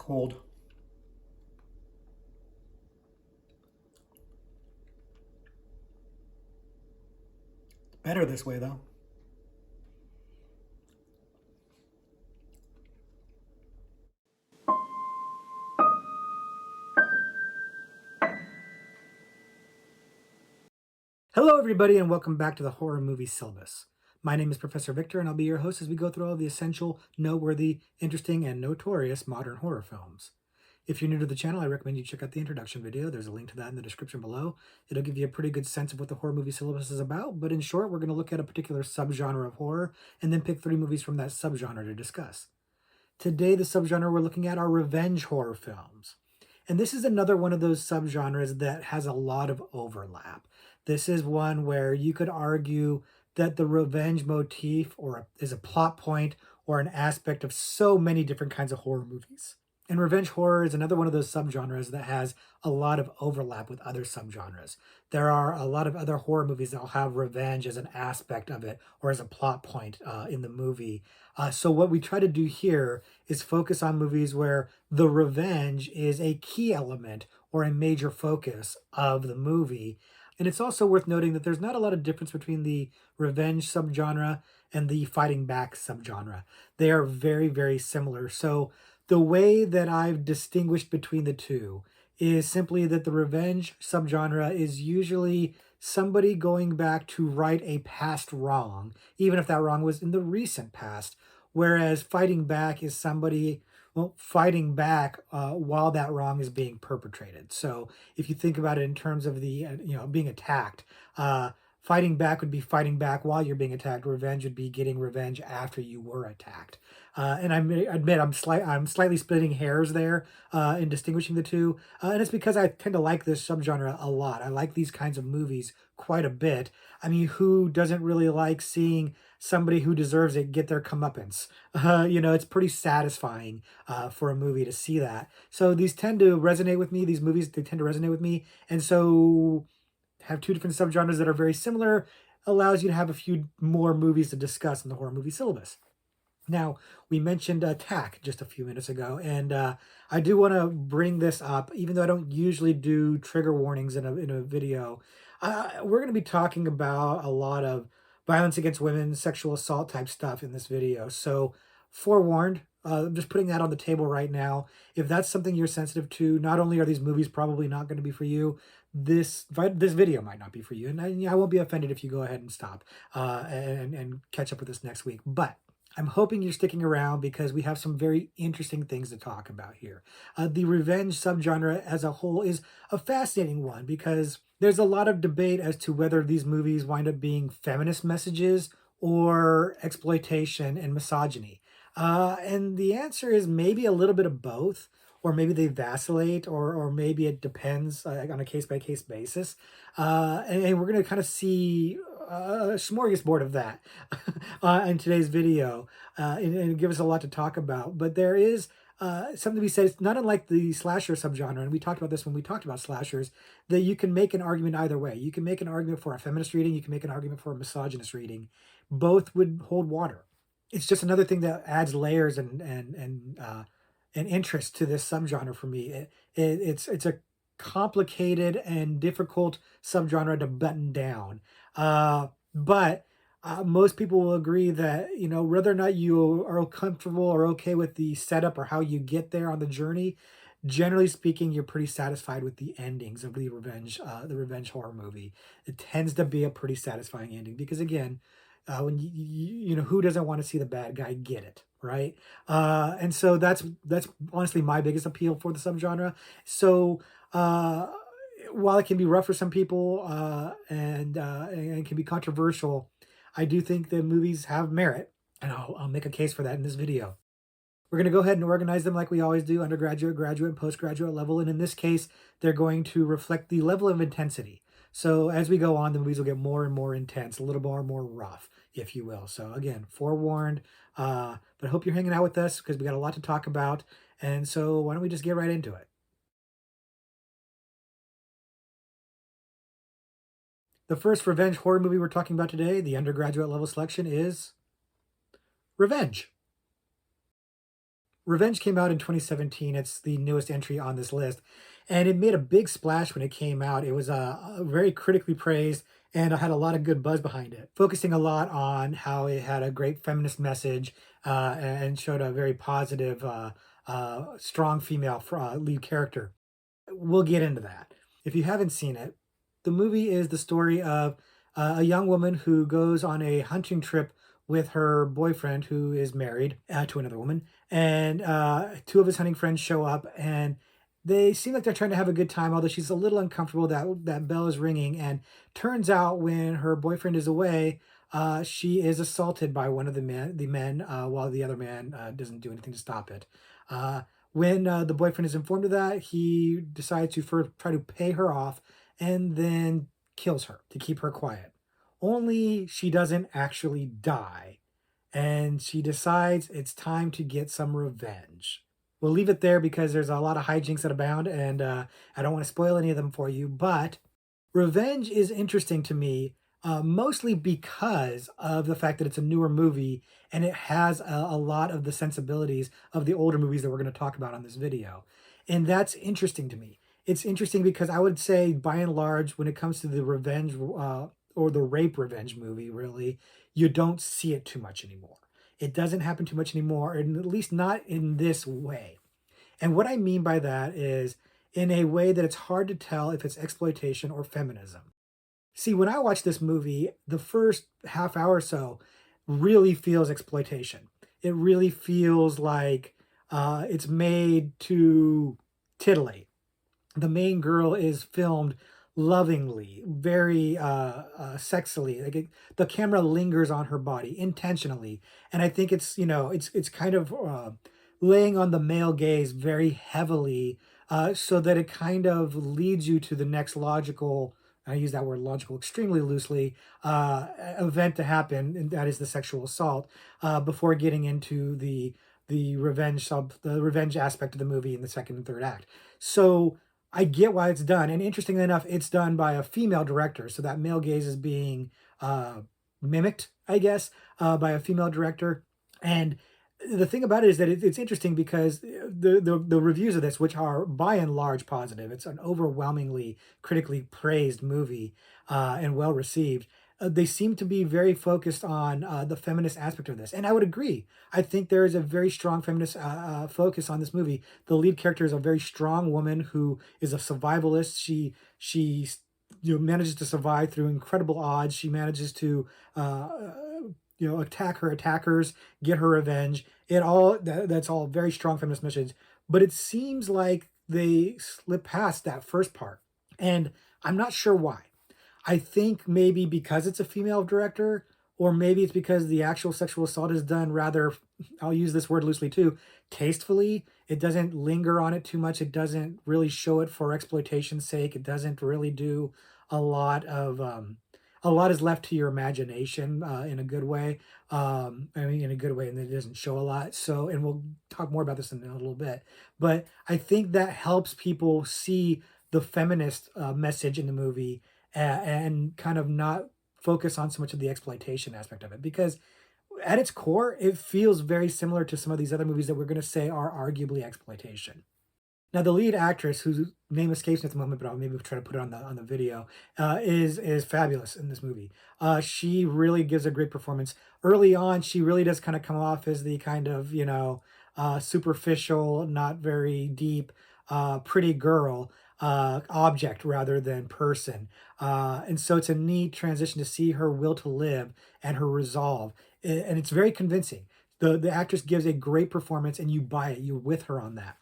Cold. Better this way, though. Hello, everybody, and welcome back to the Horror Movie Syllabus. My name is Professor Victor, and I'll be your host as we go through all the essential, noteworthy, interesting, and notorious modern horror films. If you're new to the channel, I recommend you check out the introduction video. There's a link to that in the description below. It'll give you a pretty good sense of what the Horror Movie Syllabus is about, but in short, we're going to look at a particular subgenre of horror and then pick 3 movies from that subgenre to discuss. Today, the subgenre we're looking at are revenge horror films. And this is another one of those subgenres that has a lot of overlap. This is one where you could argue that the revenge motif is a plot point or an aspect of so many different kinds of horror movies. And revenge horror is another one of those subgenres that has a lot of overlap with other subgenres. There are a lot of other horror movies that will have revenge as an aspect of it or as a plot point in the movie. So what we try to do here is focus on movies where the revenge is a key element or a major focus of the movie. And it's also worth noting that there's not a lot of difference between the revenge subgenre and the fighting back subgenre. They are very, very similar. So the way that I've distinguished between the two is simply that the revenge subgenre is usually somebody going back to right a past wrong, even if that wrong was in the recent past, whereas fighting back is somebody fighting back while that wrong is being perpetrated. So if you think about it in terms of the being attacked, fighting back would be fighting back while you're being attacked. Revenge would be getting revenge after you were attacked. And I admit I'm slightly splitting hairs there in distinguishing the two, and it's because I tend to like this subgenre a lot. I like these kinds of movies quite a bit. I mean, who doesn't really like seeing somebody who deserves it get their comeuppance? It's pretty satisfying for a movie to see that. So these tend to resonate with me. These movies, they tend to resonate with me, and so have 2 different subgenres that are very similar allows you to have a few more movies to discuss in the horror movie syllabus. Now, we mentioned attack just a few minutes ago, and I do want to bring this up, even though I don't usually do trigger warnings in a video. We're going to be talking about a lot of violence against women, sexual assault type stuff in this video. So, forewarned, I'm just putting that on the table right now. If that's something you're sensitive to, not only are these movies probably not going to be for you, this video might not be for you, and I won't be offended if you go ahead and stop and catch up with us next week. But I'm hoping you're sticking around because we have some very interesting things to talk about here. The revenge subgenre as a whole is a fascinating one because there's a lot of debate as to whether these movies wind up being feminist messages or exploitation and misogyny. And the answer is maybe a little bit of both, or maybe they vacillate, or maybe it depends on a case-by-case basis. And we're going to kind of see a smorgasbord of that in today's video, and give us a lot to talk about. But there is something to be said. It's not unlike the slasher subgenre, and we talked about this when we talked about slashers, that you can make an argument either way. You can make an argument for a feminist reading. You can make an argument for a misogynist reading. Both would hold water. It's just another thing that adds layers and interest to this subgenre for me. It's a complicated and difficult subgenre to button down. But most people will agree that, whether or not you are comfortable or okay with the setup or how you get there on the journey, generally speaking, you're pretty satisfied with the endings of the revenge horror movie. It tends to be a pretty satisfying ending because, again, when who doesn't want to see the bad guy get it, right? And so that's honestly my biggest appeal for the subgenre. So while it can be rough for some people and it can be controversial, I do think the movies have merit, and I'll make a case for that in this video. We're going to go ahead and organize them like we always do, undergraduate, graduate, and postgraduate level. And in this case, they're going to reflect the level of intensity. So as we go on, the movies will get more and more intense, a little more rough, if you will. So again, forewarned, but I hope you're hanging out with us because we got a lot to talk about. And so why don't we just get right into it? The first revenge horror movie we're talking about today, the undergraduate level selection, is Revenge. Revenge came out in 2017. It's the newest entry on this list, and it made a big splash when it came out. It was very critically praised and had a lot of good buzz behind it, focusing a lot on how it had a great feminist message and showed a very positive, strong female lead character. We'll get into that. If you haven't seen it, the movie is the story of a young woman who goes on a hunting trip with her boyfriend who is married to another woman, and two of his hunting friends show up, and they seem like they're trying to have a good time, although she's a little uncomfortable that bell is ringing, and turns out when her boyfriend is away, she is assaulted by one of the men while the other man doesn't do anything to stop it. Uh, when the boyfriend is informed of that, he decides to first try to pay her off and then kills her to keep her quiet. Only she doesn't actually die, and she decides it's time to get some revenge. We'll leave it there because there's a lot of hijinks that abound, and I don't want to spoil any of them for you. But Revenge is interesting to me, mostly because of the fact that it's a newer movie and it has a lot of the sensibilities of the older movies that we're going to talk about on this video. And that's interesting to me. It's interesting because I would say, by and large, when it comes to the revenge or the rape revenge movie, really, you don't see it too much anymore. It doesn't happen too much anymore, and at least not in this way. And what I mean by that is in a way that it's hard to tell if it's exploitation or feminism. See, when I watch this movie, the first half hour or so really feels exploitation. It really feels like it's made to titillate. The main girl is filmed lovingly, very sexily. The camera lingers on her body intentionally, and I think it's kind of laying on the male gaze very heavily, so that it kind of leads you to the next logical. I use that word logical extremely loosely, event to happen, and that is the sexual assault, before getting into the revenge aspect of the movie in the second and third act. So I get why it's done, and interestingly enough, it's done by a female director, so that male gaze is being mimicked, I guess, by a female director. And the thing about it is that it's interesting because the reviews of this, which are by and large positive, it's an overwhelmingly critically praised movie and well received. They seem to be very focused on the feminist aspect of this, and I would agree. I think there is a very strong feminist focus on this movie. The lead character is a very strong woman who is a survivalist. She manages to survive through incredible odds. She manages to attack her attackers, get her revenge. That's all very strong feminist message. But it seems like they slip past that first part, and I'm not sure why. I think maybe because it's a female director, or maybe it's because the actual sexual assault is done rather, I'll use this word loosely too, tastefully. It doesn't linger on it too much. It doesn't really show it for exploitation's sake. It doesn't really do a lot of, a lot is left to your imagination in a good way. I mean, in a good way, and it doesn't show a lot. So, and we'll talk more about this in a little bit. But I think that helps people see the feminist message in the movie and kind of not focus on so much of the exploitation aspect of it, because at its core it feels very similar to some of these other movies that we're going to say are arguably exploitation. Now, the lead actress, whose name escapes me at the moment, but I'll maybe try to put it on the video, is fabulous in this movie. She really gives a great performance. Early on, she really does kind of come off as the kind of superficial, not very deep, pretty girl object rather than person. And so it's a neat transition to see her will to live and her resolve, and it's very convincing. The actress gives a great performance, and you buy it. You're with her on that.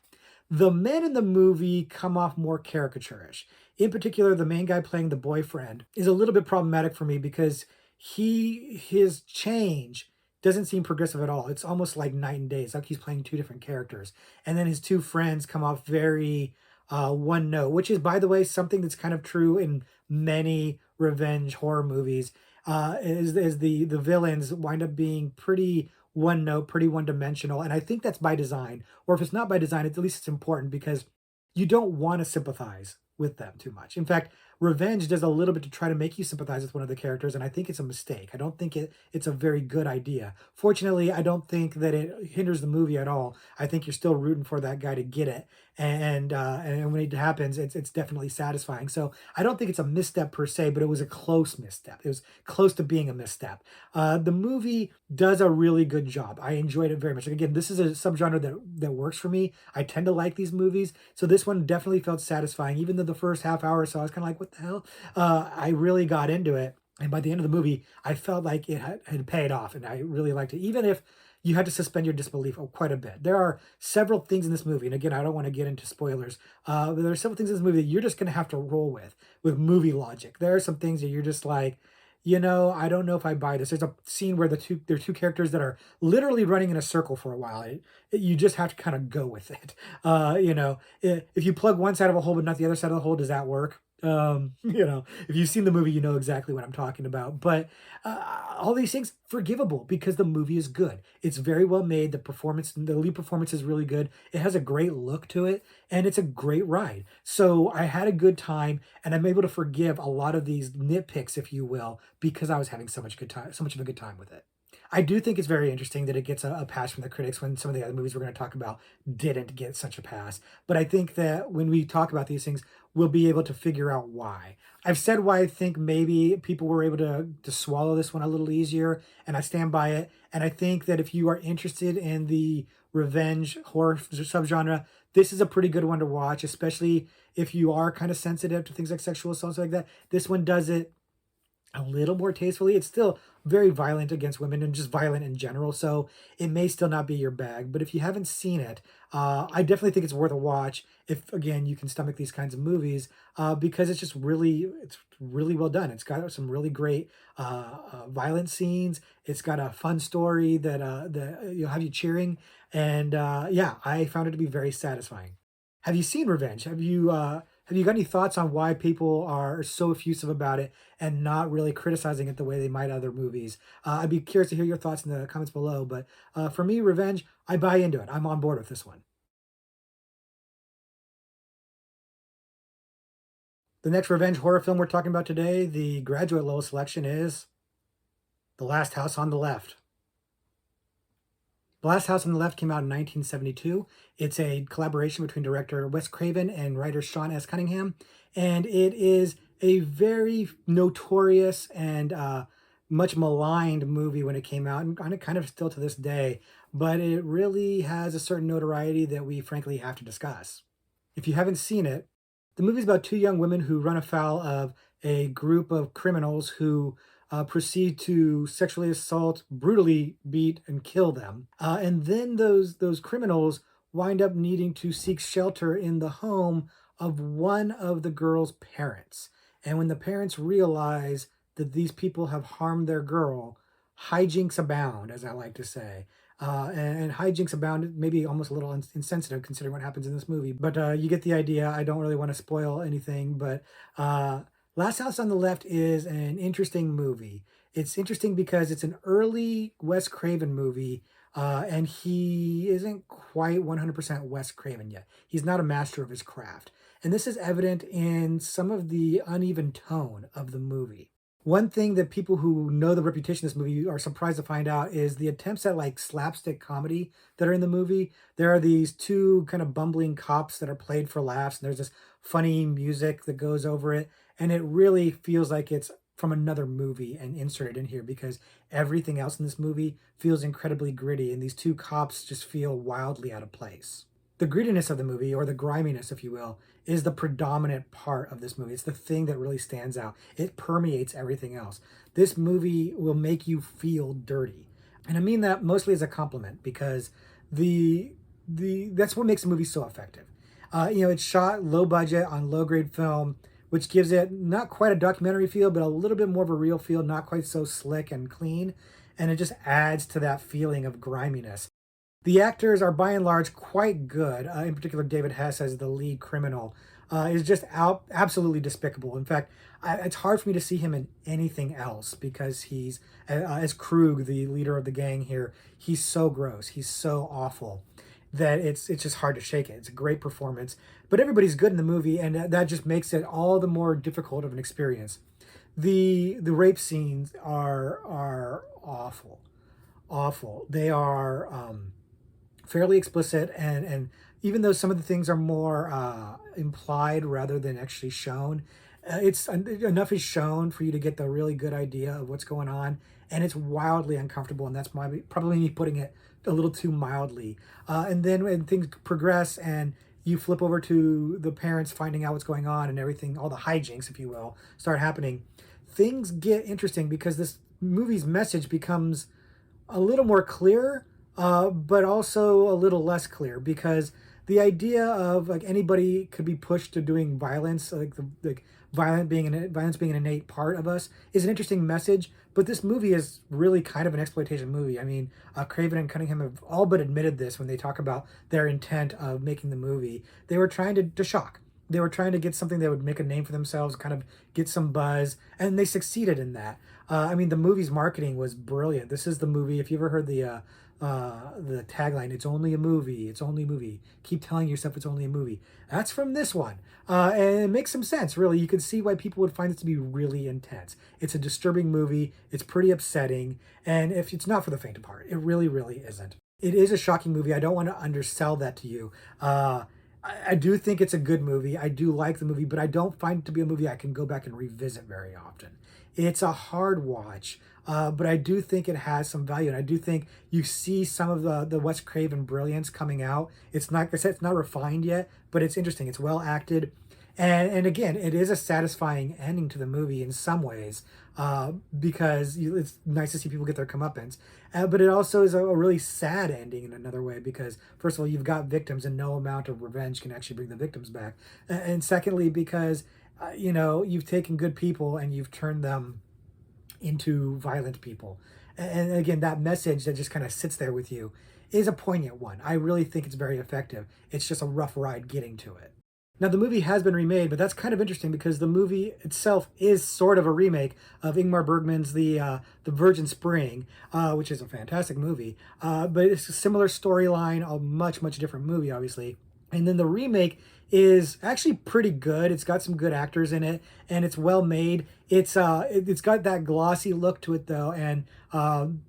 The men in the movie come off more caricaturish. In particular, the main guy playing the boyfriend is a little bit problematic for me because his change doesn't seem progressive at all. It's almost like night and day. It's like he's playing two different characters. And then his two friends come off very one note, which is, by the way, something that's kind of true in many revenge horror movies. Is the villains wind up being pretty one note, pretty one dimensional. And I think that's by design. Or if it's not by design, at least it's important because you don't want to sympathize with them too much. In fact, Revenge does a little bit to try to make you sympathize with one of the characters, and I think it's a mistake. I don't think it's a very good idea. Fortunately, I don't think that it hinders the movie at all. I think you're still rooting for that guy to get it, and when it happens, it's definitely satisfying. So I don't think it's a misstep per se, but it was a close misstep. It was close to being a misstep. The movie does a really good job. I enjoyed it very much. Again, this is a subgenre that works for me. I tend to like these movies, so this one definitely felt satisfying. Even though the first half hour or so, I was kind of like, "What the hell?" I really got into it, and by the end of the movie, I felt like it had paid off, and I really liked it. Even if you had to suspend your disbelief quite a bit. There are several things in this movie, and again, I don't want to get into spoilers, but there are several things in this movie that you're just going to have to roll with movie logic. There are some things that you're just like, I don't know if I buy this. There's a scene where there are two characters that are literally running in a circle for a while. You just have to kind of go with it. If you plug one side of a hole but not the other side of the hole, does that work? If you've seen the movie, you know exactly what I'm talking about. But all these things forgivable because the movie is good. It's very well made. The lead performance is really good. It has a great look to it, and it's a great ride. So I had a good time, and I'm able to forgive a lot of these nitpicks, if you will, because I was having so much of a good time with it. I do think it's very interesting that it gets a pass from the critics when some of the other movies we're going to talk about didn't get such a pass. But I think that when we talk about these things, we'll be able to figure out why. I've said why I think maybe people were able to swallow this one a little easier, and I stand by it. And I think that if you are interested in the revenge horror subgenre, this is a pretty good one to watch, especially if you are kind of sensitive to things like sexual assault, like that. This one does it a little more tastefully. It's still very violent against women and just violent in general, so it may still not be your bag. But if you haven't seen it, I definitely think it's worth a watch. If again you can stomach these kinds of movies, because it's really well done. It's got some really great violent scenes. It's got a fun story that you'll have you cheering, and yeah, I found it to be very satisfying. Have you seen Revenge? Have you got any thoughts on why people are so effusive about it and not really criticizing it the way they might other movies? I'd be curious to hear your thoughts in the comments below. But for me, Revenge, I buy into it. I'm on board with this one. The next revenge horror film we're talking about today, the graduate level selection is The Last House on the Left. The Last House on the Left came out in 1972. It's a collaboration between director Wes Craven and writer Sean S. Cunningham, and it is a very notorious and much maligned movie when it came out, and kind of still to this day, but it really has a certain notoriety that we frankly have to discuss. If you haven't seen it, the movie is about two young women who run afoul of a group of criminals who proceed to sexually assault, brutally beat, and kill them. And then those criminals wind up needing to seek shelter in the home of one of the girl's parents. And when the parents realize that these people have harmed their girl, hijinks abound, as I like to say. And hijinks abound, maybe almost a little insensitive considering what happens in this movie. But you get the idea. I don't really want to spoil anything, but Last House on the Left is an interesting movie. It's interesting because it's an early Wes Craven movie, and he isn't quite 100% Wes Craven yet. He's not a master of his craft. And this is evident in some of the uneven tone of the movie. One thing that people who know the reputation of this movie are surprised to find out is the attempts at like slapstick comedy that are in the movie. There are these two kind of bumbling cops that are played for laughs, and there's this funny music that goes over it. And it really feels like it's from another movie and inserted in here because everything else in this movie feels incredibly gritty, and these two cops just feel wildly out of place. The grittiness of the movie, or the griminess, if you will, is the predominant part of this movie. It's the thing that really stands out. It permeates everything else. This movie will make you feel dirty. And I mean that mostly as a compliment because that's what makes the movie so effective. It's shot low budget on low grade film, which gives it not quite a documentary feel, but a little bit more of a real feel, not quite so slick and clean. And it just adds to that feeling of griminess. The actors are by and large quite good. In particular, David Hess as the lead criminal is just absolutely despicable. In fact, it's hard for me to see him in anything else because he's, as Krug, the leader of the gang here, he's so gross. He's so awful. that it's just hard to shake it. It's a great performance, but everybody's good in the movie, and that just makes it all the more difficult of an experience. The rape scenes are awful, awful. They are fairly explicit, and even though some of the things are more implied rather than actually shown, it's enough is shown for you to get the really good idea of what's going on, and it's wildly uncomfortable, and that's probably me putting it a little too mildly. And then when things progress and you flip over to the parents finding out what's going on and everything, all the hijinks, if you will, start happening, things get interesting because this movie's message becomes a little more clear, but also a little less clear because the idea of like anybody could be pushed to doing violence, like the like violence being an innate part of us, is an interesting message. But this movie is really kind of an exploitation movie. I mean, Craven and Cunningham have all but admitted this when they talk about their intent of making the movie. They were trying to shock. They were trying to get something that would make a name for themselves, kind of get some buzz, and they succeeded in that. I mean, the movie's marketing was brilliant. This is the movie. If you ever heard the tagline, "It's only a movie. It's only a movie. Keep telling yourself it's only a movie." That's from this one, and it makes some sense. Really, you can see why people would find this to be really intense. It's a disturbing movie. It's pretty upsetting, and if it's not for the faint of heart, it really, really isn't. It is a shocking movie. I don't want to undersell that to you. I do think it's a good movie. I do like the movie, but I don't find it to be a movie I can go back and revisit very often. It's a hard watch, but I do think it has some value, and I do think you see some of the Wes Craven brilliance coming out. It's not, like I said, it's not refined yet, but it's interesting. It's well acted, and again, it is a satisfying ending to the movie in some ways, because it's nice to see people get their comeuppance. But it also is a really sad ending in another way because, first of all, you've got victims, and no amount of revenge can actually bring the victims back. And secondly, because you've taken good people and you've turned them into violent people. And again, that message that just kind of sits there with you is a poignant one. I really think it's very effective. It's just a rough ride getting to it. Now, the movie has been remade, but that's kind of interesting because the movie itself is sort of a remake of Ingmar Bergman's the Virgin Spring, which is a fantastic movie. But it's a similar storyline, a much different movie, obviously. And then the remake is actually pretty good. It's got some good actors in it, and it's well made. It's got that glossy look to it though, and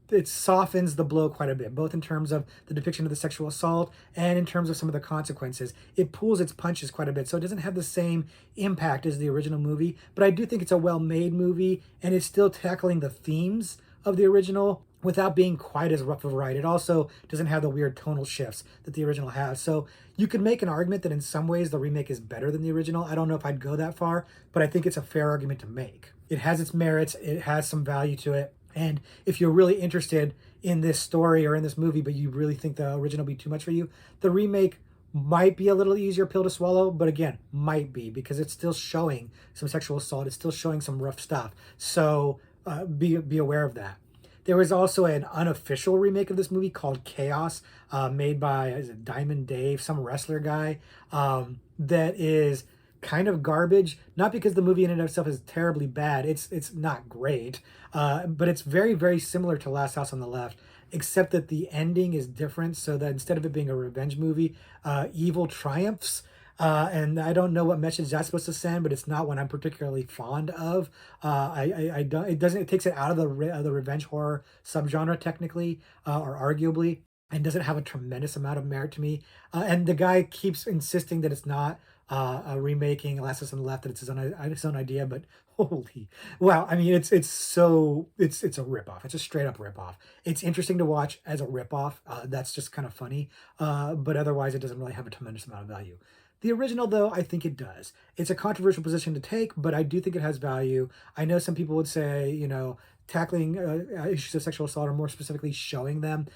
it softens the blow quite a bit, both in terms of the depiction of the sexual assault and in terms of some of the consequences. It pulls its punches quite a bit, so it doesn't have the same impact as the original movie. But I do think it's a well-made movie, and it's still tackling the themes of the original without being quite as rough of a ride. It also doesn't have the weird tonal shifts that the original has. So you could make an argument that in some ways the remake is better than the original. I don't know if I'd go that far, but I think it's a fair argument to make. It has its merits, it has some value to it. And if you're really interested in this story or in this movie, but you really think the original be too much for you, the remake might be a little easier pill to swallow, but again, might be because it's still showing some sexual assault. It's still showing some rough stuff. So be aware of that. There was also an unofficial remake of this movie called Chaos, made by is it Diamond Dave, some wrestler guy, that is kind of garbage. Not because the movie in and of itself is terribly bad. It's not great, but it's very similar to Last House on the Left, except that the ending is different. So that instead of it being a revenge movie, evil triumphs. And I don't know what message that's supposed to send, but it's not one I'm particularly fond of. I don't. It doesn't. It takes it out of the revenge horror subgenre technically, or arguably, and doesn't have a tremendous amount of merit to me. And the guy keeps insisting that it's not a remaking Last House on the Left, that it's his own idea. But holy wow! I mean, it's a ripoff. It's a straight up ripoff. It's interesting to watch as a ripoff. That's just kind of funny. But otherwise, it doesn't really have a tremendous amount of value. The original, though, I think it does. It's a controversial position to take, but I do think it has value. I know some people would say, tackling issues of sexual assault, or more specifically showing them,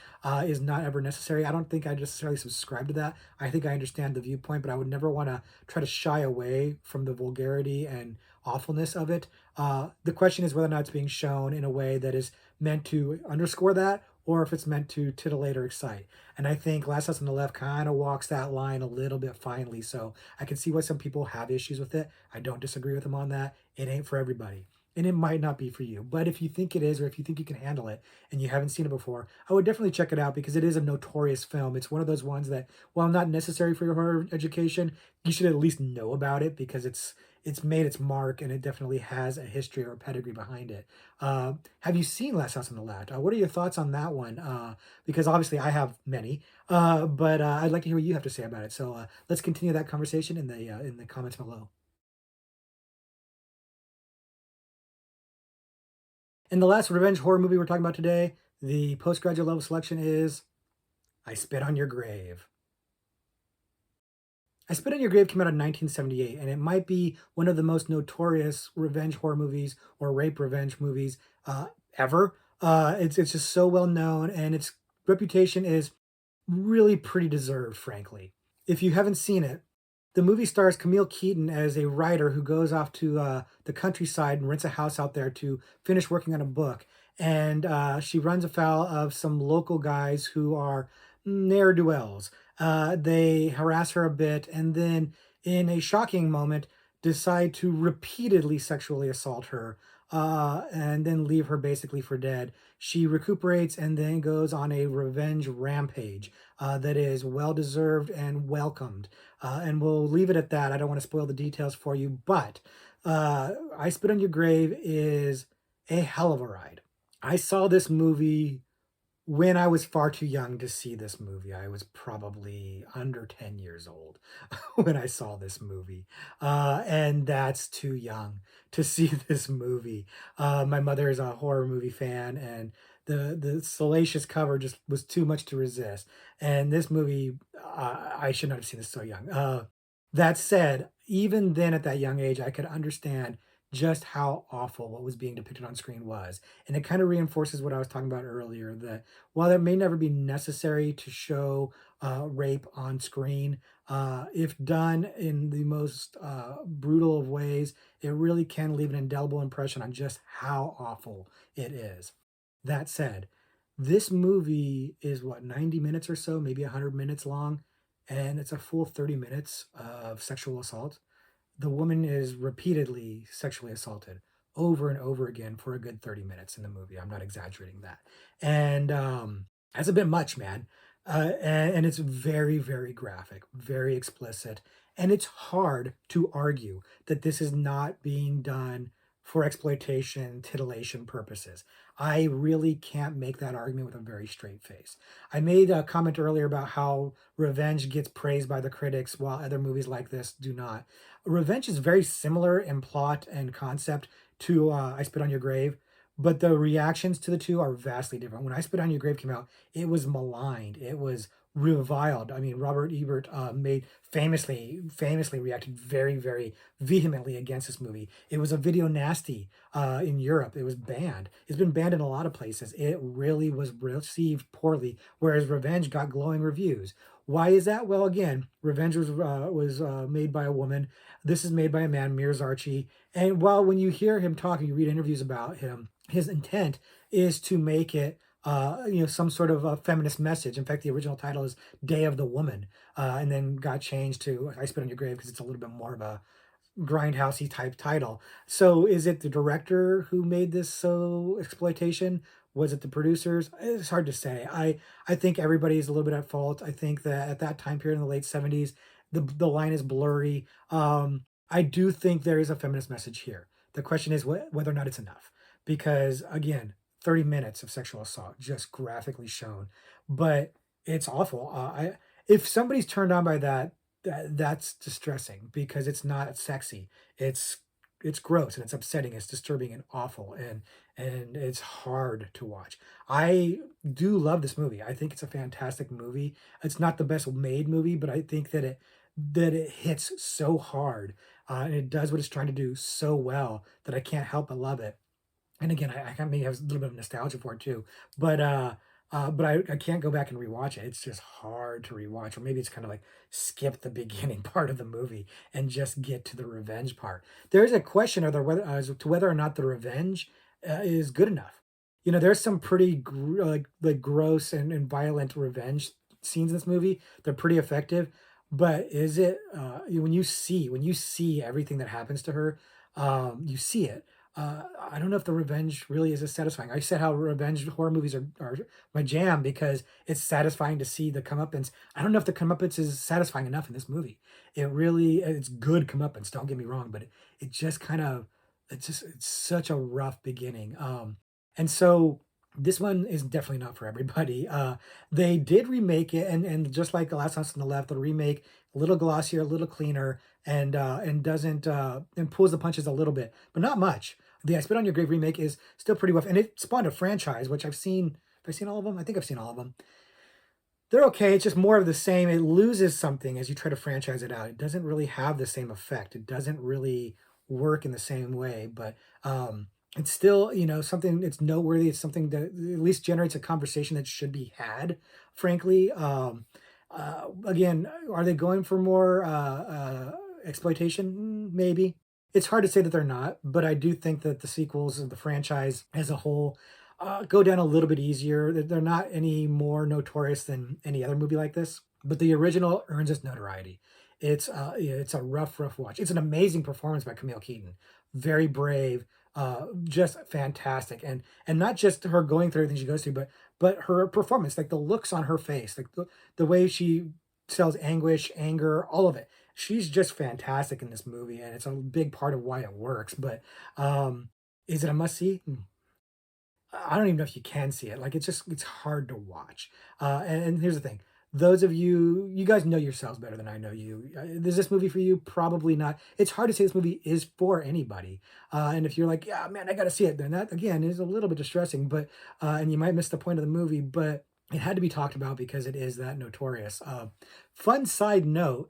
is not ever necessary. I don't think I necessarily subscribe to that. I think I understand the viewpoint, but I would never want to try to shy away from the vulgarity and awfulness of it. The question is whether or not it's being shown in a way that is meant to underscore that, or if it's meant to titillate or excite. And I think Last House on the Left kind of walks that line a little bit finely. So I can see why some people have issues with it. I don't disagree with them on that. It ain't for everybody. and it might not be for you. But if you think it is, or if you think you can handle it and you haven't seen it before, I would definitely check it out because it is a notorious film. It's one of those ones that, while not necessary for your horror education, you should at least know about it because it's made its mark and it definitely has a history or a pedigree behind it. Have you seen Last House on the Left? What are your thoughts on that one? Because obviously I have many, but I'd like to hear what you have to say about it. So let's continue that conversation in the comments below. And the last revenge horror movie we're talking about today, the postgraduate level selection is I Spit on Your Grave. I Spit on Your Grave came out in 1978, and it might be one of the most notorious revenge horror movies or rape revenge movies ever. It's just so well known, and its reputation is really pretty deserved, frankly. If you haven't seen it, the movie stars Camille Keaton as a writer who goes off to the countryside and rents a house out there to finish working on a book. And she runs afoul of some local guys who are ne'er do wells. They harass her a bit, and then, in a shocking moment, decide to repeatedly sexually assault her. And then leave her basically for dead. She recuperates and then goes on a revenge rampage that is well deserved and welcomed. And we'll leave it at that. I don't want to spoil the details for you, but I Spit on Your Grave is a hell of a ride. I saw this movie when I was far too young to see this movie. I was probably under 10 years old when I saw this movie. And that's too young to see this movie. My mother is a horror movie fan, and the salacious cover just was too much to resist. And this movie, I should not have seen this so young. That said, even then at that young age, I could understand just how awful what was being depicted on screen was. And it kind of reinforces what I was talking about earlier, that while it may never be necessary to show rape on screen, if done in the most brutal of ways, it really can leave an indelible impression on just how awful it is. That said, this movie is what, 90 minutes or so, maybe 100 minutes long, and it's a full 30 minutes of sexual assault. The woman is repeatedly sexually assaulted over and over again for a good 30 minutes in the movie. I'm not exaggerating that. And that's a bit much, man. And it's very, very graphic, very explicit. And it's hard to argue that this is not being done for exploitation, titillation purposes. I really can't make that argument with a very straight face. I made a comment earlier about how revenge gets praised by the critics while other movies like this do not. Revenge is very similar in plot and concept to I Spit on Your Grave, but the reactions to the two are vastly different. When I Spit on Your Grave came out, it was maligned, it was reviled. I mean, Robert Ebert made famously reacted very, very vehemently against this movie. It was a video nasty in Europe. It was banned. It's been banned in a lot of places. It really was received poorly, whereas Revenge got glowing reviews. Why is that? Well, again, Revenge was made by a woman. This is made by a man, Mears Archie. And while when you hear him talk, you read interviews about him, his intent is to make it some sort of a feminist message. In fact, the original title is Day of the Woman, and then got changed to I Spit on Your Grave because it's a little bit more of a grindhousey type title. So is it the director who made this so exploitation? Was it the producers? It's hard to say. I think everybody is a little bit at fault. I think that at that time period in the late 70s, the line is blurry. I do think there is a feminist message here. The question is whether or not it's enough. Because again, 30 minutes of sexual assault just graphically shown, but it's awful. If somebody's turned on by that's distressing because it's not sexy. It's it's gross and it's upsetting. It's disturbing and awful, and it's hard to watch. I do love this movie. I think it's a fantastic movie. It's not the best made movie, but I think that it hits so hard and it does what it's trying to do so well that I can't help but love it. And again, I maybe have a little bit of nostalgia for it too, but I can't go back and rewatch it. It's just hard to rewatch, or maybe it's kind of like skip the beginning part of the movie and just get to the revenge part. There is a question of whether as to whether or not the revenge is good enough. There's some pretty like gross and violent revenge scenes in this movie. They're pretty effective, but is it when you see everything that happens to her, you see it. I don't know if the revenge really is as satisfying. I said how revenge horror movies are my jam because it's satisfying to see the comeuppance. I don't know if the comeuppance is satisfying enough in this movie. It's good comeuppance. Don't get me wrong, but it just kind of it's such a rough beginning. And so this one is definitely not for everybody. They did remake it, and just like the Last House on the Left, the remake a little glossier, a little cleaner, and doesn't and pulls the punches a little bit, but not much. The I Spit on Your Grave remake is still pretty rough, and it spawned a franchise, which I've seen. Have I seen all of them? I think I've seen all of them. They're okay. It's just more of the same. It loses something as you try to franchise it out. It doesn't really have the same effect. It doesn't really work in the same way, but it's still, something it's noteworthy. It's something that at least generates a conversation that should be had, frankly. Again, are they going for more exploitation? Maybe. It's hard to say that they're not, but I do think that the sequels of the franchise as a whole go down a little bit easier. They're not any more notorious than any other movie like this, but the original earns its notoriety. Yeah, it's a rough, rough watch. It's an amazing performance by Camille Keaton, very brave, just fantastic, and not just her going through everything she goes through, but her performance, like the looks on her face, like the way she sells anguish, anger, all of it. She's just fantastic in this movie, and it's a big part of why it works. But is it a must see? I don't even know if you can see it. Like it's hard to watch. And here's the thing: those of you guys know yourselves better than I know you. Is this movie for you? Probably not. It's hard to say this movie is for anybody. And if you're like, yeah, man, I got to see it, then that again is a little bit distressing. But and you might miss the point of the movie, but it had to be talked about because it is that notorious. Fun side note: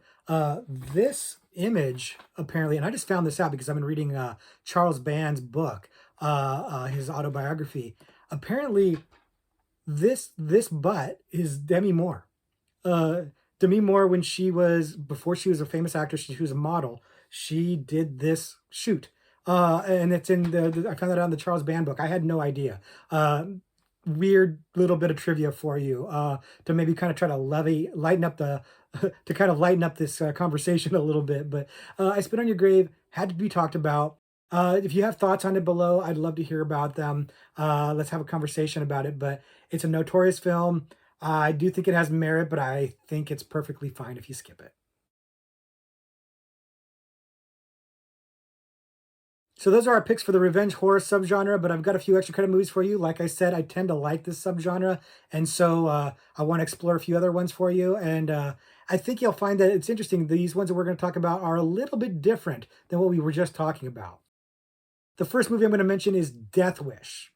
this image apparently, and I just found this out because I've been reading Charles Band's book, his autobiography. Apparently, this butt is Demi Moore. Uh, Demi Moore, when she was before she was a famous actress, she was a model. She did this shoot, and it's in I found that out in the Charles Band book. I had no idea. Weird little bit of trivia for you to maybe kind of try to lighten up the to kind of lighten up this conversation a little bit. But I Spit on Your Grave had to be talked about. If you have thoughts on it below, I'd love to hear about them. Let's have a conversation about it. But it's a notorious film. I do think it has merit, but I think it's perfectly fine if you skip it. So those are our picks for the revenge horror subgenre, but I've got a few extra credit movies for you. Like I said, I tend to like this subgenre, and so I want to explore a few other ones for you. And I think you'll find that it's interesting. These ones that we're going to talk about are a little bit different than what we were just talking about. The first movie I'm going to mention is Death Wish.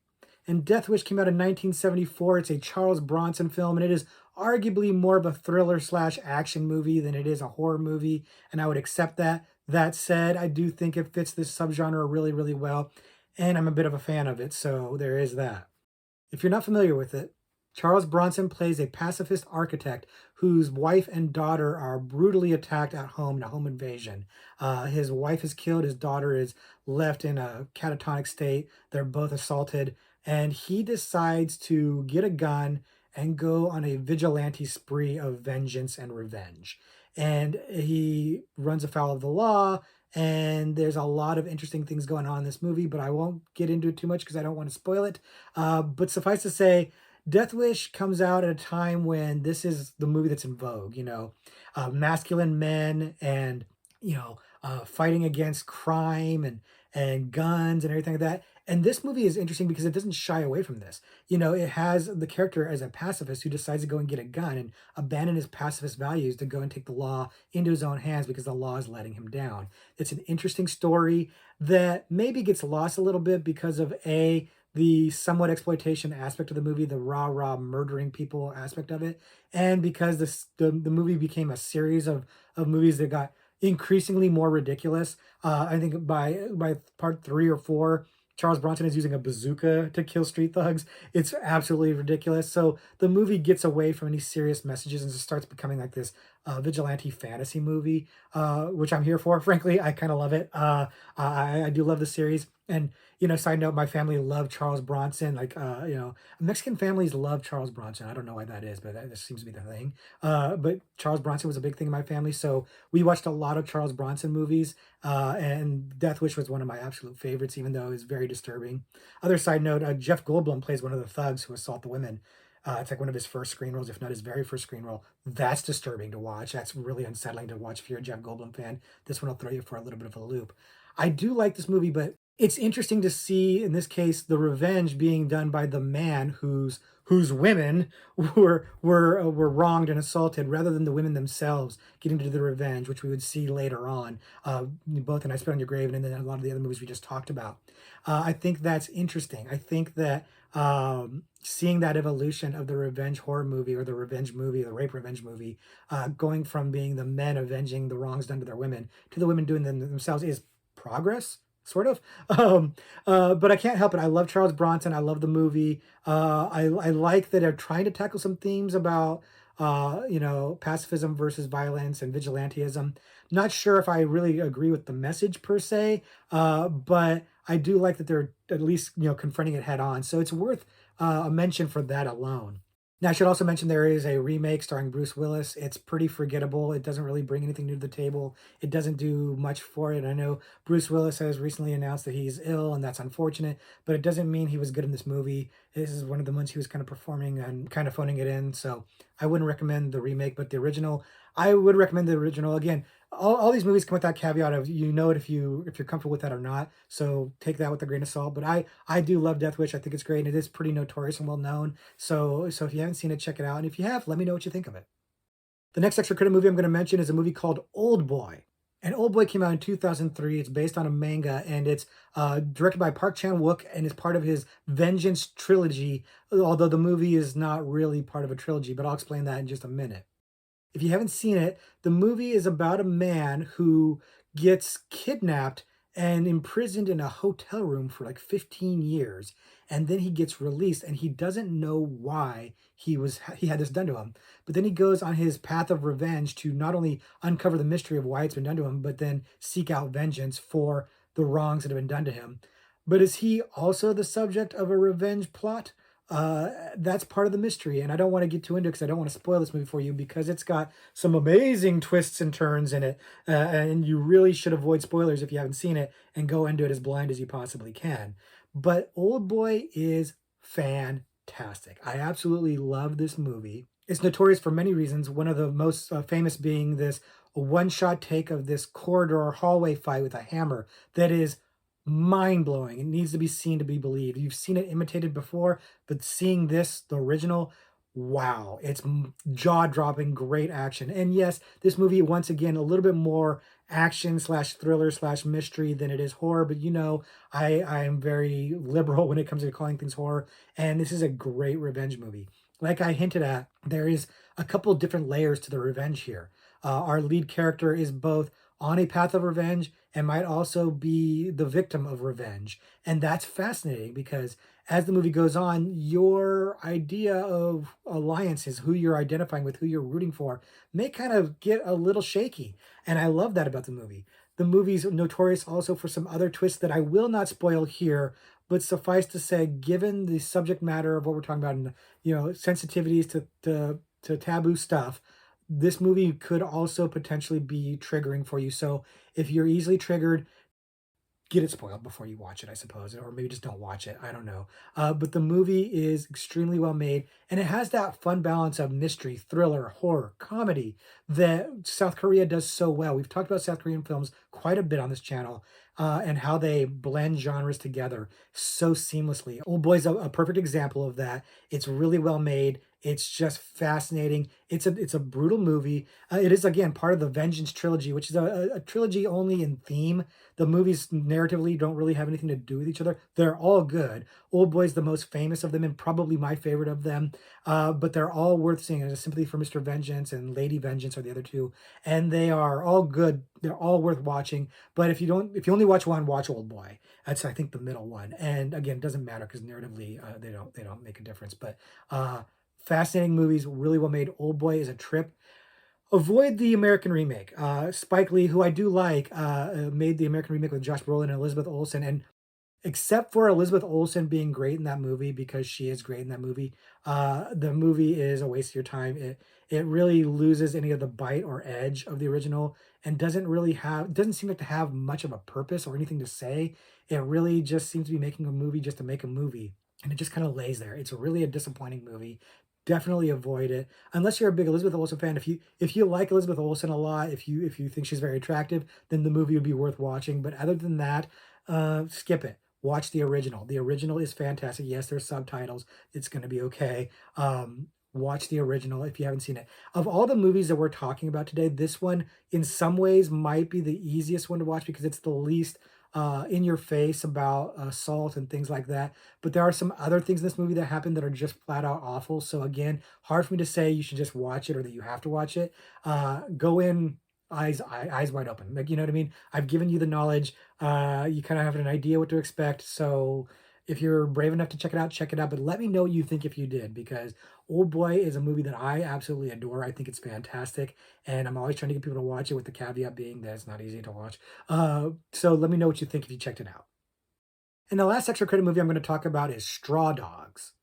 And Death Wish came out in 1974. It's a Charles Bronson film, and it is arguably more of a thriller slash action movie than it is a horror movie, and I would accept that. That said, I do think it fits this subgenre really, really well, and I'm a bit of a fan of it, so there is that. If you're not familiar with it, Charles Bronson plays a pacifist architect whose wife and daughter are brutally attacked at home in a home invasion. His wife is killed, his daughter is left in a catatonic state. They're both assaulted, and he decides to get a gun and go on a vigilante spree of vengeance and revenge. And he runs afoul of the law, and there's a lot of interesting things going on in this movie, but I won't get into it too much because I don't want to spoil it. But suffice to say, Death Wish comes out at a time when this is the movie that's in vogue, masculine men and, fighting against crime and guns and everything like that. And this movie is interesting because it doesn't shy away from this. It has the character as a pacifist who decides to go and get a gun and abandon his pacifist values to go and take the law into his own hands because the law is letting him down. It's an interesting story that maybe gets lost a little bit because of the somewhat exploitation aspect of the movie, the rah murdering people aspect of it, and because the movie became a series of movies that got increasingly more ridiculous. I think by part 3 or 4, Charles Bronson is using a bazooka to kill street thugs. It's absolutely ridiculous. So the movie gets away from any serious messages and just starts becoming like this vigilante fantasy movie, which I'm here for. Frankly, I kind of love it. I do love the series. And Side note, my family loved Charles Bronson. Mexican families love Charles Bronson. I don't know why that is, but that just seems to be the thing. But Charles Bronson was a big thing in my family, so we watched a lot of Charles Bronson movies. And Death Wish was one of my absolute favorites, even though it was very disturbing. Other side note, Jeff Goldblum plays one of the thugs who assault the women. It's like one of his first screen roles, if not his very first screen role. That's disturbing to watch. That's really unsettling to watch if you're a Jeff Goldblum fan. This one will throw you for a little bit of a loop. I do like this movie, but it's interesting to see in this case the revenge being done by the man whose women were wronged and assaulted, rather than the women themselves getting to do the revenge, which we would see later on, both in I Spit on Your Grave and then a lot of the other movies we just talked about. I think that's interesting. I think that seeing that evolution of the revenge horror movie, or the revenge movie, the rape revenge movie, going from being the men avenging the wrongs done to their women to the women doing them themselves, is progress, sort of. But I can't help it. I love Charles Bronson. I love the movie. I like that they're trying to tackle some themes about pacifism versus violence and vigilantism. Not sure if I really agree with the message per se, but I do like that they're at least confronting it head on. So it's worth a mention for that alone. Now, I should also mention there is a remake starring Bruce Willis. It's pretty forgettable. It doesn't really bring anything new to the table. It doesn't do much for it. I know Bruce Willis has recently announced that he's ill, and that's unfortunate, but it doesn't mean he was good in this movie. This is one of the ones he was kind of performing and kind of phoning it in. So I wouldn't recommend the remake, but the original, I would recommend the original. Again, all these movies come with that caveat of it if you're comfortable with that or not. So take that with a grain of salt. But I do love Death Wish. I think it's great, and it is pretty notorious and well known. So if you haven't seen it, check it out. And if you have, let me know what you think of it. The next extra credit movie I'm going to mention is a movie called Old Boy. And Old Boy came out in 2003. It's based on a manga, and it's directed by Park Chan-wook, and is part of his Vengeance trilogy, although the movie is not really part of a trilogy, but I'll explain that in just a minute. If you haven't seen it, the movie is about a man who gets kidnapped and imprisoned in a hotel room for like 15 years, and then he gets released, and he doesn't know why he had this done to him. But then he goes on his path of revenge to not only uncover the mystery of why it's been done to him, but then seek out vengeance for the wrongs that have been done to him. But is he also the subject of a revenge plot? That's part of the mystery, and I don't want to get too into it because I don't want to spoil this movie for you, because it's got some amazing twists and turns in it, and you really should avoid spoilers if you haven't seen it and go into it as blind as you possibly can. But Old Boy is fantastic. I absolutely love this movie. It's notorious for many reasons. One of the most famous being this one-shot take of this corridor hallway fight with a hammer that is mind blowing. It needs to be seen to be believed. You've seen it imitated before, but seeing this, the original, wow, it's jaw dropping, great action. And yes, this movie, once again, a little bit more action slash thriller slash mystery than it is horror, but I am very liberal when it comes to calling things horror, and this is a great revenge movie. Like I hinted at, there is a couple different layers to the revenge here. Our lead character is both on a path of revenge and might also be the victim of revenge. And that's fascinating because as the movie goes on, your idea of alliances, who you're identifying with, who you're rooting for, may kind of get a little shaky. And I love that about the movie. The movie's notorious also for some other twists that I will not spoil here, but suffice to say, given the subject matter of what we're talking about and sensitivities to taboo stuff, this movie could also potentially be triggering for you. So if you're easily triggered, get it spoiled before you watch it, I suppose, or maybe just don't watch it. I don't know. But the movie is extremely well made, and it has that fun balance of mystery, thriller, horror, comedy that South Korea does so well. We've talked about South Korean films quite a bit on this channel, and how they blend genres together so seamlessly. Old Boy's a perfect example of that. It's really well made. It's just fascinating. It's a brutal movie. It is, again, part of the Vengeance trilogy, which is a trilogy only in theme. The movies narratively don't really have anything to do with each other. They're all good. Old Boy's the most famous of them and probably my favorite of them. But they're all worth seeing. There's Sympathy for Mr. Vengeance and Lady Vengeance are the other two, and they are all good. They're all worth watching. But if you only watch one, watch Old Boy. That's, I think, the middle one. And again, it doesn't matter because narratively they don't make a difference. But fascinating movies, really well made. Old Boy is a trip. Avoid the American remake. Spike Lee, who I do like, made the American remake with Josh Brolin and Elizabeth Olsen, and except for Elizabeth Olsen being great in that movie because she is great in that movie. The movie is a waste of your time. It really loses any of the bite or edge of the original and doesn't seem like to have much of a purpose or anything to say. It really just seems to be making a movie just to make a movie, and it just kind of lays there. It's really a disappointing movie. Definitely avoid it unless you're a big Elizabeth Olsen fan. If you like Elizabeth Olsen a lot, if you think she's very attractive, then the movie would be worth watching. But other than that, skip it. Watch the original. The original is fantastic. Yes, there's subtitles. It's going to be okay. Watch the original if you haven't seen it. Of all the movies that we're talking about today, this one, in some ways, might be the easiest one to watch because it's the least in your face about assault and things like that. But there are some other things in this movie that happen that are just flat out awful. So again, hard for me to say you should just watch it or that you have to watch it. Go in eyes wide open. Like, you know what I mean? I've given you the knowledge. You kind of have an idea what to expect. So if you're brave enough to check it out, check it out. But let me know what you think if you did, because Old Boy is a movie that I absolutely adore. I think it's fantastic, and I'm always trying to get people to watch it with the caveat being that it's not easy to watch. So let me know what you think if you checked it out. And the last extra credit movie I'm going to talk about is Straw Dogs.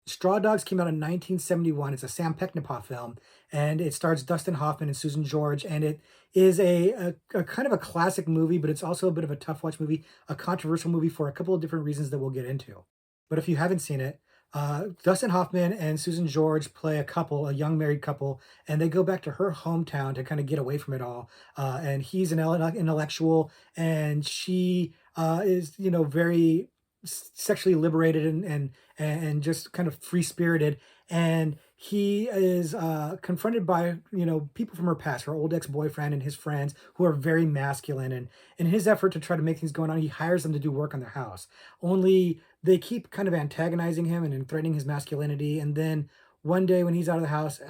Straw Dogs came out in 1971. It's a Sam Peckinpah film, and it stars Dustin Hoffman and Susan George. And it is a kind of a classic movie, but it's also a bit of a tough watch movie, a controversial movie for a couple of different reasons that we'll get into. But if you haven't seen it, Dustin Hoffman and Susan George play a couple, a young married couple, and they go back to her hometown to kind of get away from it all. And he's an intellectual, and she is, very sexually liberated and just kind of free spirited. And he is confronted by people from her past, her old ex boyfriend and his friends who are very masculine. And in his effort to try to make things going on, he hires them to do work on their house. Only they keep kind of antagonizing him and threatening his masculinity. And then one day when he's out of the house,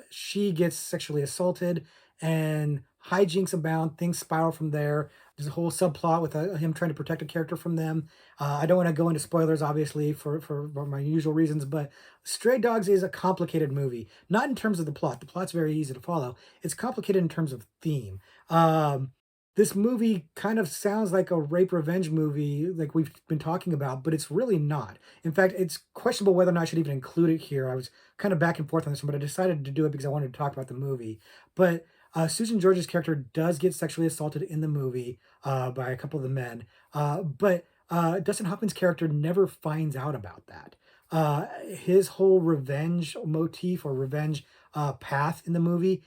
she gets sexually assaulted and hijinks abound. Things spiral from there. There's a whole subplot with him trying to protect a character from them. I don't want to go into spoilers, obviously, for my usual reasons, but Stray Dogs is a complicated movie. Not in terms of the plot. The plot's very easy to follow. It's complicated in terms of theme. This movie kind of sounds like a rape revenge movie, like we've been talking about, but it's really not. In fact, it's questionable whether or not I should even include it here. I was kind of back and forth on this one, but I decided to do it because I wanted to talk about the movie. But Susan George's character does get sexually assaulted in the movie by a couple of the men, but Dustin Hoffman's character never finds out about that. His whole revenge motif or revenge path in the movie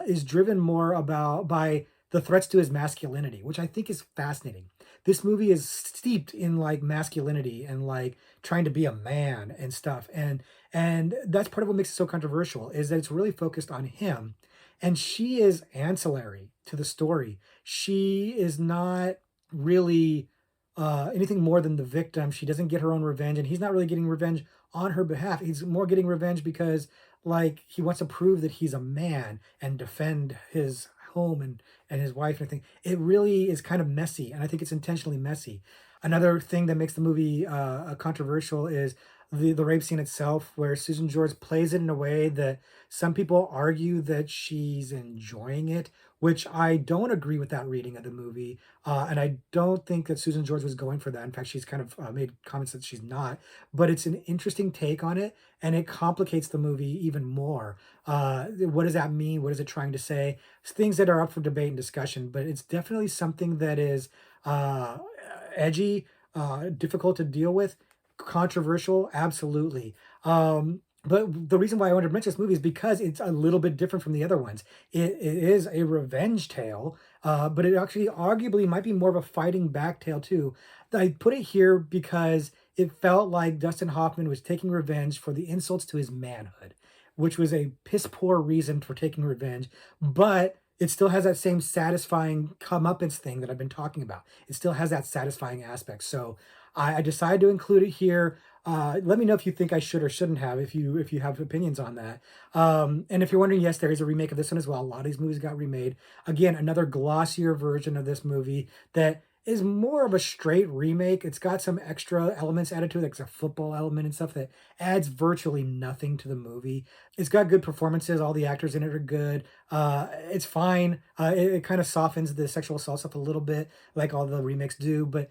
is driven more about by the threats to his masculinity, which I think is fascinating. This movie is steeped in like masculinity and like trying to be a man and stuff, and that's part of what makes it so controversial is that it's really focused on him, and she is ancillary to the story. She is not really anything more than the victim. She doesn't get her own revenge, and he's not really getting revenge on her behalf. He's more getting revenge because, like, he wants to prove that he's a man and defend his home and his wife and everything. It really is kind of messy, and I think it's intentionally messy. Another thing that makes the movie controversial is the rape scene itself, where Susan George plays it in a way that some people argue that she's enjoying it, which I don't agree with that reading of the movie. And I don't think that Susan George was going for that. In fact, she's kind of made comments that she's not. But it's an interesting take on it, and it complicates the movie even more. What does that mean? What is it trying to say? It's things that are up for debate and discussion, but it's definitely something that is uh, edgy, difficult to deal with, controversial, absolutely. But the reason why I wanted to mention this movie is because it's a little bit different from the other ones. It is a revenge tale, but it actually arguably might be more of a fighting back tale too. I put it here because it felt like Dustin Hoffman was taking revenge for the insults to his manhood, which was a piss poor reason for taking revenge, but it still has that same satisfying comeuppance thing that I've been talking about. It still has that satisfying aspect. So I decided to include it here. Let me know if you think I should or shouldn't have, if you have opinions on that. And if you're wondering, yes, there is a remake of this one as well. A lot of these movies got remade. Again, another glossier version of this movie that is more of a straight remake. It's got some extra elements added to it, like a football element and stuff that adds virtually nothing to the movie. It's got good performances. All the actors in it are good. It's fine. It kind of softens the sexual assault stuff a little bit, like all the remakes do, but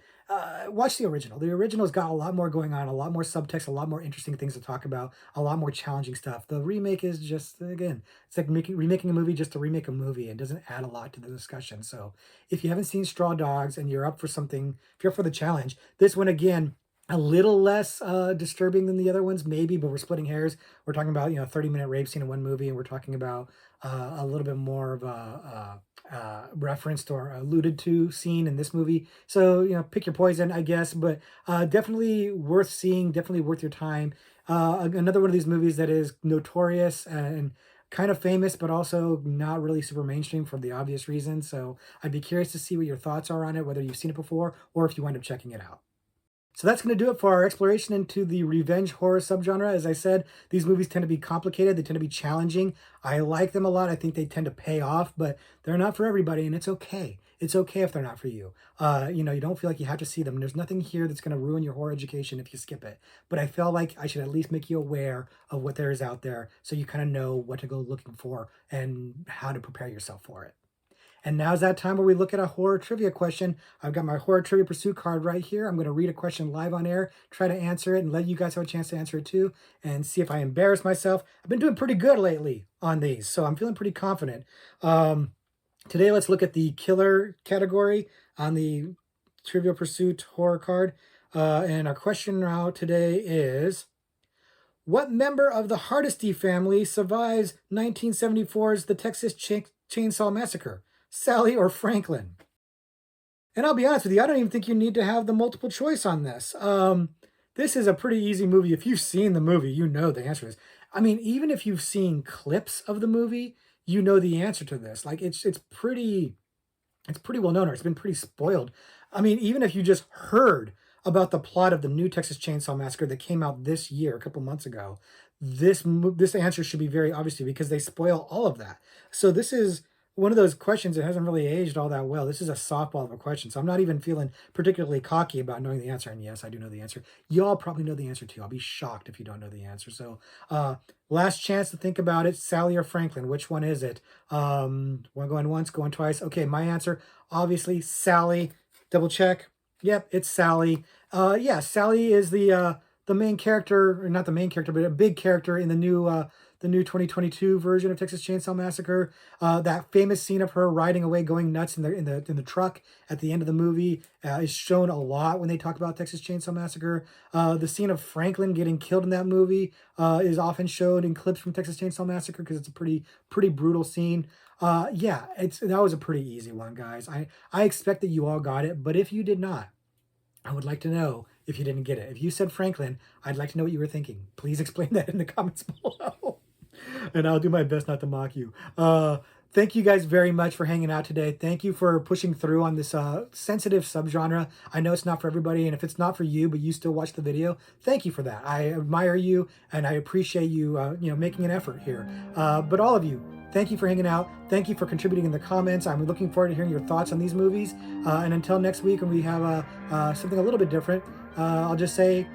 watch the original. The original's got a lot more going on, a lot more subtext, a lot more interesting things to talk about, a lot more challenging stuff. The remake is just, again, it's like remaking a movie just to remake a movie. It doesn't add a lot to the discussion. So if you haven't seen Straw Dogs and you're up for something, if you're up for the challenge, this one, again, a little less disturbing than the other ones, maybe, but we're splitting hairs. We're talking about, 30-minute rape scene in one movie, and we're talking about a little bit more of a referenced or alluded to scene in this movie. So, pick your poison, I guess, but definitely worth seeing, definitely worth your time. Another one of these movies that is notorious and kind of famous, but also not really super mainstream for the obvious reasons. So I'd be curious to see what your thoughts are on it, whether you've seen it before or if you wind up checking it out. So that's going to do it for our exploration into the revenge horror subgenre. As I said, these movies tend to be complicated. They tend to be challenging. I like them a lot. I think they tend to pay off, but they're not for everybody, and it's okay. It's okay if they're not for you. You don't feel like you have to see them. There's nothing here that's going to ruin your horror education if you skip it. But I felt like I should at least make you aware of what there is out there so you kind of know what to go looking for and how to prepare yourself for it. And now's that time where we look at a horror trivia question. I've got my horror trivia pursuit card right here. I'm going to read a question live on air, try to answer it, and let you guys have a chance to answer it too, and see if I embarrass myself. I've been doing pretty good lately on these, so I'm feeling pretty confident. Today, let's look at the killer category on the Trivial Pursuit horror card. And our question now today is, what member of the Hardesty family survives 1974's The Texas Chainsaw Massacre? Sally or Franklin? And I'll be honest with you, I don't even think you need to have the multiple choice on this. This is a pretty easy movie. If you've seen the movie, you know the answer is. I mean, even if you've seen clips of the movie, you know the answer to this. Like it's pretty well known, or it's been pretty spoiled. I mean, even if you just heard about the plot of the new Texas Chainsaw Massacre that came out this year, a couple months ago, this answer should be very obvious to you because they spoil all of that. So this is one of those questions that hasn't really aged all that well. This is a softball of a question, so I'm not even feeling particularly cocky about knowing the answer. And yes, I do know the answer. Y'all probably know the answer too. I'll be shocked if you don't know the answer. So last chance to think about it. Sally or Franklin, which one is it? One going once, going twice. Okay, my answer, obviously Sally. Double check. Yep, it's Sally. Yeah, Sally is the main character, or not the main character, but a big character in the new 2022 version of Texas Chainsaw Massacre. That famous scene of her riding away, going nuts in the truck at the end of the movie is shown a lot when they talk about Texas Chainsaw Massacre. The scene of Franklin getting killed in that movie is often showed in clips from Texas Chainsaw Massacre because it's a pretty brutal scene. Yeah, that was a pretty easy one, guys. I expect that you all got it, but if you did not, I would like to know if you didn't get it. If you said Franklin, I'd like to know what you were thinking. Please explain that in the comments below. And I'll do my best not to mock you. Thank you guys very much for hanging out today. Thank you for pushing through on this sensitive subgenre. I know it's not for everybody, and if it's not for you, but you still watch the video, thank you for that. I admire you, and I appreciate you, making an effort here. But all of you, thank you for hanging out. Thank you for contributing in the comments. I'm looking forward to hearing your thoughts on these movies. And until next week, when we have something a little bit different, I'll just say,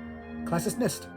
class dismissed.